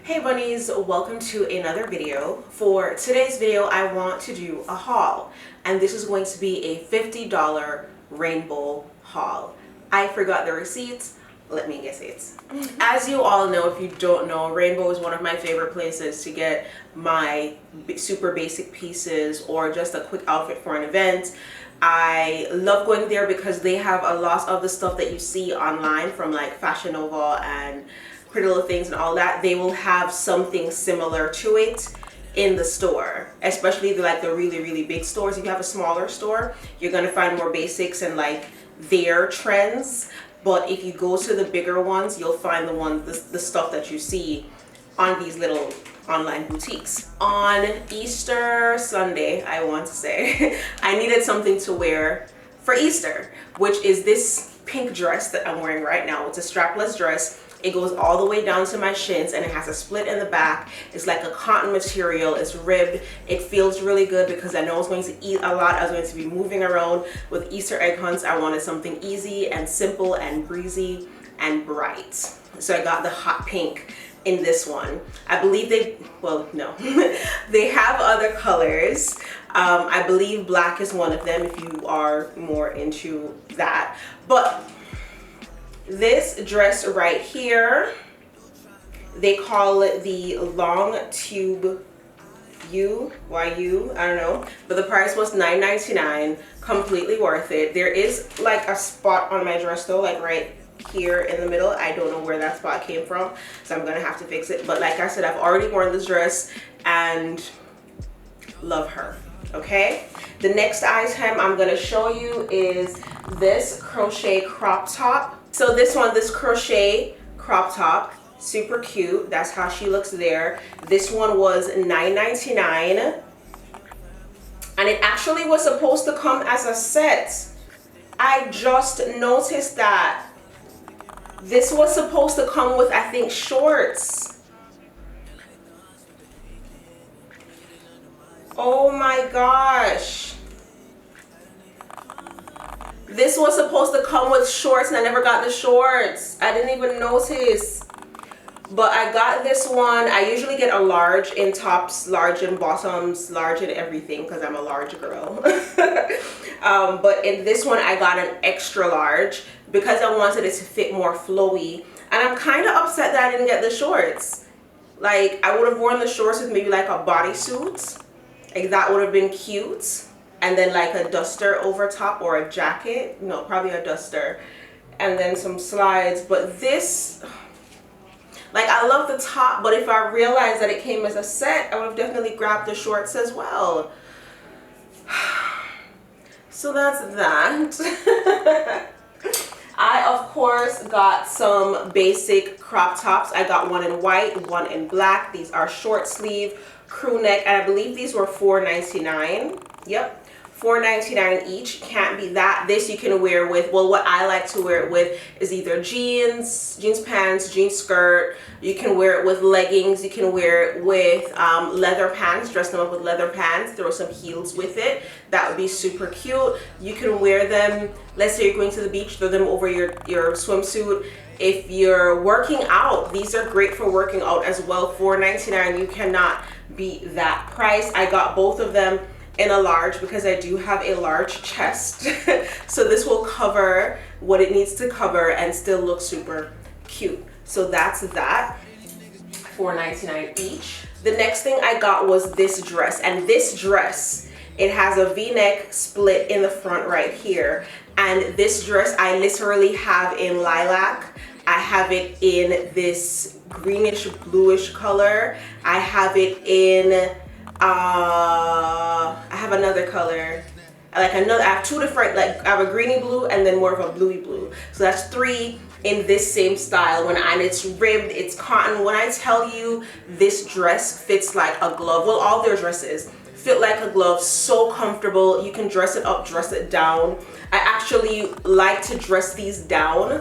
Hey bunnies, welcome to another video. For today's video, I want to do a haul, and this is going to be a $50 rainbow haul. I forgot the receipts. Let me guess it. As you all know, if you don't know, Rainbow is one of my favorite places to get my super basic pieces or just a quick outfit for an event. I love going there because they have a lot of the stuff that you see online from like Fashion Nova and Pretty Little Things and all that. They will have something similar to it in the store, especially the really big stores. If you have a smaller store, you're gonna find more basics and like their trends. But if you go to the bigger ones, you'll find the stuff that you see on these little online boutiques. On Easter Sunday, I want to say, I needed something to wear for Easter, which is this pink dress that I'm wearing right now. It's a strapless dress. It goes all the way down to my shins and it has a split in the back. It's like a cotton material. It's ribbed. It feels really good because I know I was going to eat a lot. I was going to be moving around with Easter egg hunts. I wanted something easy and simple and breezy and bright. So I got the hot pink in this one. I believe they have other colors. I believe black is one of them if you are more into that. But this dress right here, they call it the long tube YU, I don't know, but the price was $9.99. Completely worth it. There is like a spot on my dress though, like right here in the middle. I don't know where that spot came from, so I'm gonna have to fix it. But like I said, I've already worn this dress and love her. Okay, the next item I'm gonna show you is this crochet crop top. So this crochet crop top, super cute. That's how she looks there. This one was $9.99, and it actually was supposed to come as a set. I just noticed that. This was supposed to come with, I think, shorts. Oh my gosh. This was supposed to come with shorts and I never got the shorts. I didn't even notice. But I got this one. I usually get a large in tops, large in bottoms, large in everything because I'm a large girl. But in this one, I got an extra large because I wanted it to fit more flowy. And I'm kind of upset that I didn't get the shorts. Like, I would have worn the shorts with maybe like a bodysuit. Like, that would have been cute. And then like a duster over top or a jacket. No, probably a duster. And then some slides. But this, like, I love the top, but if I realized that it came as a set, I would have definitely grabbed the shorts as well. So that's that. I, of course, got some basic crop tops. I got one in white, one in black. These are short sleeve, crew neck, and I believe these were $4.99. Yep. $4.99 each. Can't be that. This you can wear with, well, what I like to wear it with is either jeans pants, jeans skirt. You can wear it with leggings. You can wear it with leather pants, dress them up with leather pants, throw some heels with it. That would be super cute. You can wear them, let's say you're going to the beach, throw them over your swimsuit. If you're working out, these are great for working out as well. $4.99, you cannot beat that price. I got both of them in a large because I do have a large chest. So this will cover what it needs to cover and still look super cute. So that's that. $4.99 each. The next thing I got was this dress, and this dress, it has a v-neck split in the front right here. And this dress I literally have in lilac. I have it in this greenish bluish color. I have it in I have another color, I have two different, like I have a greeny blue and then more of a bluey blue. So that's three in this same style. And it's ribbed, it's cotton. When I tell you this dress fits like a glove, well, all their dresses fit like a glove, so comfortable. You can dress it up, dress it down. I actually like to dress these down.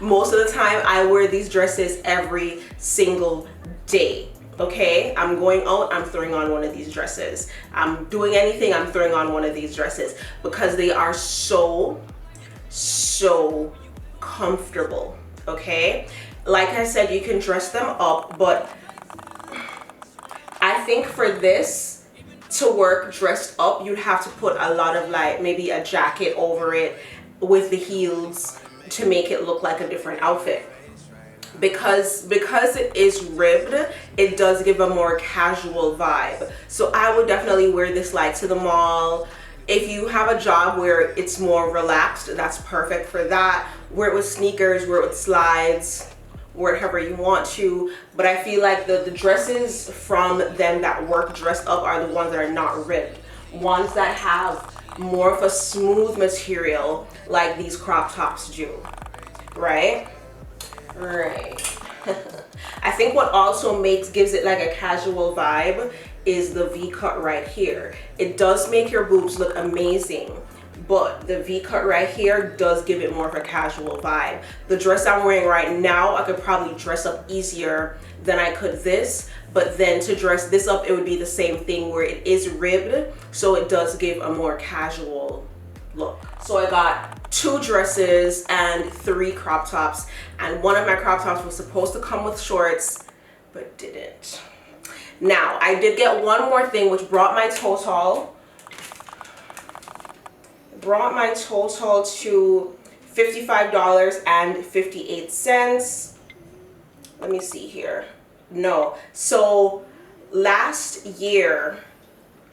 Most of the time I wear these dresses every single day. Okay, I'm going out, I'm throwing on one of these dresses. I'm doing anything, I'm throwing on one of these dresses because they are so comfortable. Okay, like I said, you can dress them up, but think for this to work dressed up, you'd have to put a lot of like maybe a jacket over it with the heels to make it look like a different outfit. Because it is ribbed, it does give a more casual vibe. So I would definitely wear this like to the mall. If you have a job where it's more relaxed, that's perfect for that. Wear it with sneakers, wear it with slides, wherever you want to. But I feel like the dresses from them that work dressed up are the ones that are not ribbed. Ones that have more of a smooth material like these crop tops do, right? Right. I think what also gives it like a casual vibe is the V-cut right here. It does make your boobs look amazing, but the V-cut right here does give it more of a casual vibe. The dress I'm wearing right now, I could probably dress up easier than I could this, but then to dress this up, it would be the same thing where it is ribbed, so it does give a more casual look. So I got 2 dresses and 3 crop tops, and one of my crop tops was supposed to come with shorts but didn't. Now I did get one more thing which brought my total to $55.58. Let me see here. No, so last year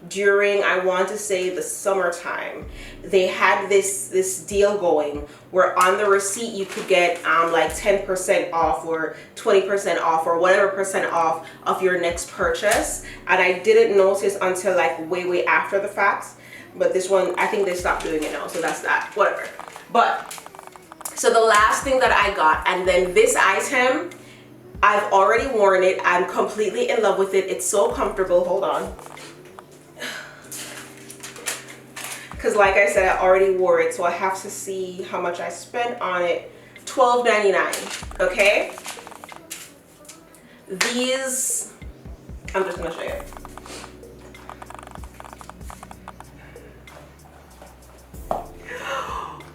during, I want to say, the summertime, they had this deal going where on the receipt you could get like 10% off or 20% off or whatever percent off of your next purchase. And I didn't notice until like way after the fact, but this one, I think they stopped doing it now, so that's that, whatever. But so the last thing that I got, and then this item, I've already worn it. I'm completely in love with it. It's so comfortable. Hold on. Because like I said, I already wore it, so I have to see how much I spent on it. $12.99, okay? These, I'm just gonna show you.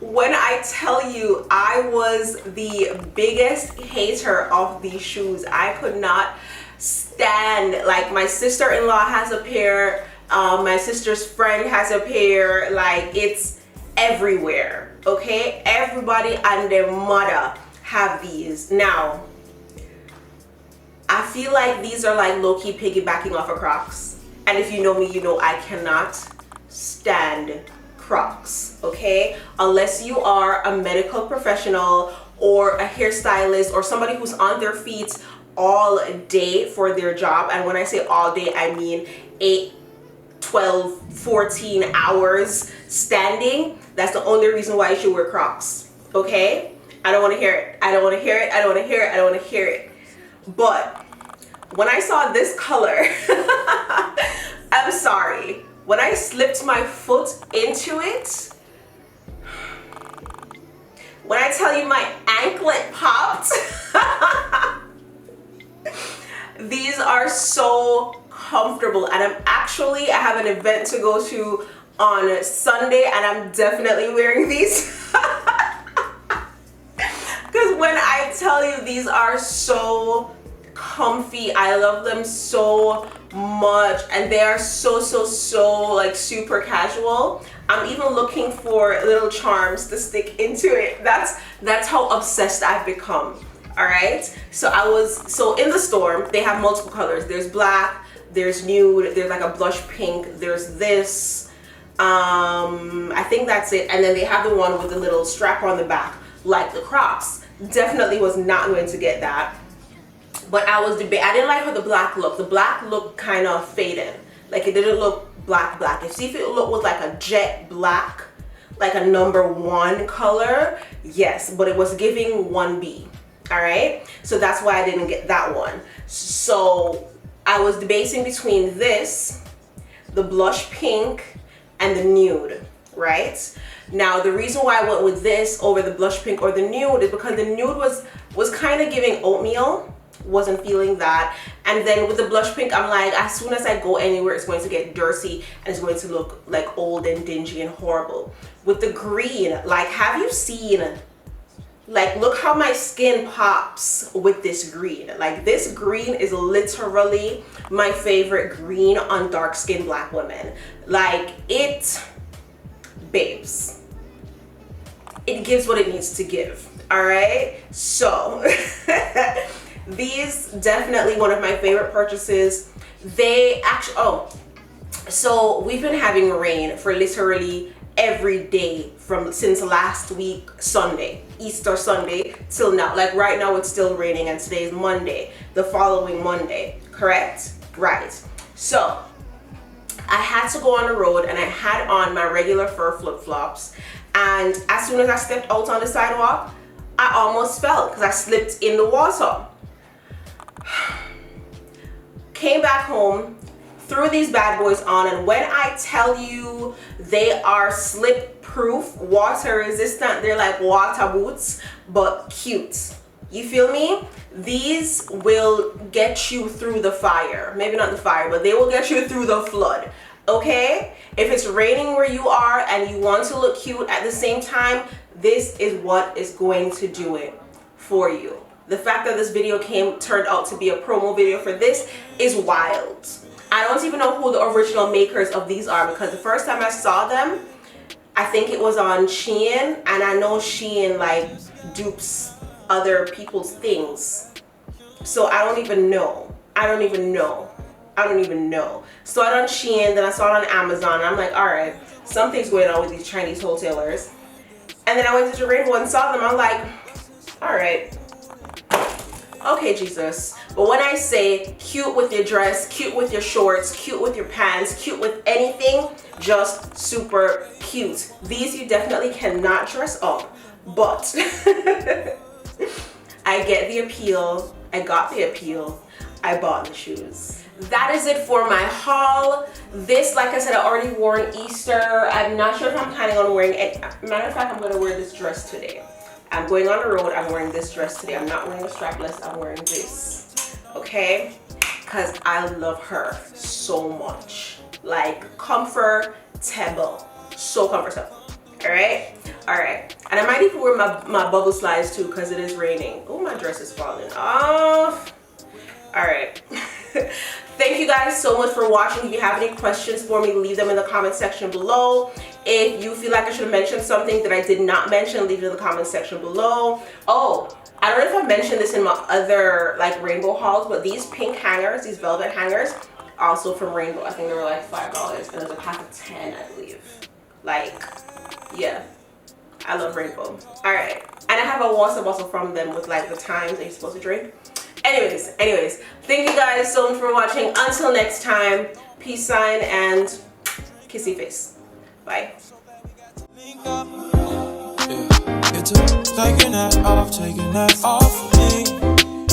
When I tell you, I was the biggest hater of these shoes. I could not stand, like my sister-in-law has a pair, my sister's friend has a pair, like it's everywhere, okay? Everybody and their mother have these. Now, I feel like these are like low-key piggybacking off of Crocs. And if you know me, you know I cannot stand Crocs, okay? Unless you are a medical professional or a hairstylist or somebody who's on their feet all day for their job. And when I say all day, I mean 8, 12, 14 hours standing. That's the only reason why you should wear Crocs, okay? I don't want to hear it. I don't want to hear it. I don't want to hear it. I don't want to hear it. But when I saw this color, I'm sorry. When I slipped my foot into it, when I tell you my anklet popped, these are so comfortable. And I have an event to go to on Sunday, and I'm definitely wearing these. Because when I tell you, these are so comfy. I love them so much, and they are so like super casual. I'm even looking for little charms to stick into it. That's how obsessed I've become. All right, so in the store they have multiple colors. There's black, there's nude, there's like a blush pink, there's this, I think that's it. And then they have the one with the little strap on the back like the Crocs. Definitely was not going to get that. But I didn't like how the black looked. The black looked kind of faded. Like it didn't look black. If it was like a jet black, like a #1 color, yes, but it was giving 1B. All right, so that's why I didn't get that one. So I was debating between this, the blush pink, and the nude, right? Now the reason why I went with this over the blush pink or the nude is because the nude was kind of giving oatmeal. Wasn't feeling that. And then with the blush pink, I'm like, as soon as I go anywhere, it's going to get dirty and it's going to look like old and dingy and horrible. With the green, like, have you seen Like, look how my skin pops with this green. Like, this green is literally my favorite green on dark skinned black women. Like, it, babes, it gives what it needs to give. All right, so these definitely one of my favorite purchases. They actually, oh, so we've been having rain for literally every day since last week Sunday, Easter Sunday, till now. Like right now it's still raining, and today is Monday, the following Monday, correct? Right. So I had to go on the road and I had on my regular fur flip-flops, and as soon as I stepped out on the sidewalk, I almost fell because I slipped in the water. Came back home, threw these bad boys on, and when I tell you they are slip proof, water resistant, they're like water boots, but cute. You feel me? These will get you through the fire. Maybe not the fire, but they will get you through the flood. Okay? If it's raining where you are and you want to look cute at the same time, this is what is going to do it for you. The fact that this video turned out to be a promo video for this is wild. I don't even know who the original makers of these are, because the first time I saw them, I think it was on Shein, and I know Shein like dupes other people's things. So I don't even know. Saw it on Shein, then I saw it on Amazon, and I'm like, all right, something's going on with these Chinese wholesalers. And then I went to Rainbow and saw them. I'm like, all right, okay, Jesus. But when I say cute with your dress, cute with your shorts, cute with your pants, cute with anything, just super cute. These you definitely cannot dress up, but I get the appeal. I got the appeal. I bought the shoes. That is it for my haul. This, like I said, I already wore in Easter. I'm not sure if I'm planning on wearing it. Matter of fact, I'm going to wear this dress today. I'm going on the road. I'm wearing this dress today. I'm not wearing a strapless. I'm wearing this. Okay? Because I love her so much. Like, comfortable. So comfortable. Alright? Alright. And I might even wear my bubble slides too, because it is raining. Oh, my dress is falling off. Alright. Thank you guys so much for watching. If you have any questions for me, leave them in the comment section below. If you feel like I should have mentioned something that I did not mention, leave it in the comment section below. Oh, I don't know if I mentioned this in my other like rainbow hauls, but these pink hangers, these velvet hangers, also from Rainbow. I think they were like $5, and it was a pack of 10, I believe. Like, yeah, I love Rainbow. All right, and I have a water bottle from them with like the times that you're supposed to drink. Anyways, thank you guys so much for watching. Until next time, peace sign and kissy face. Bye. Taking that off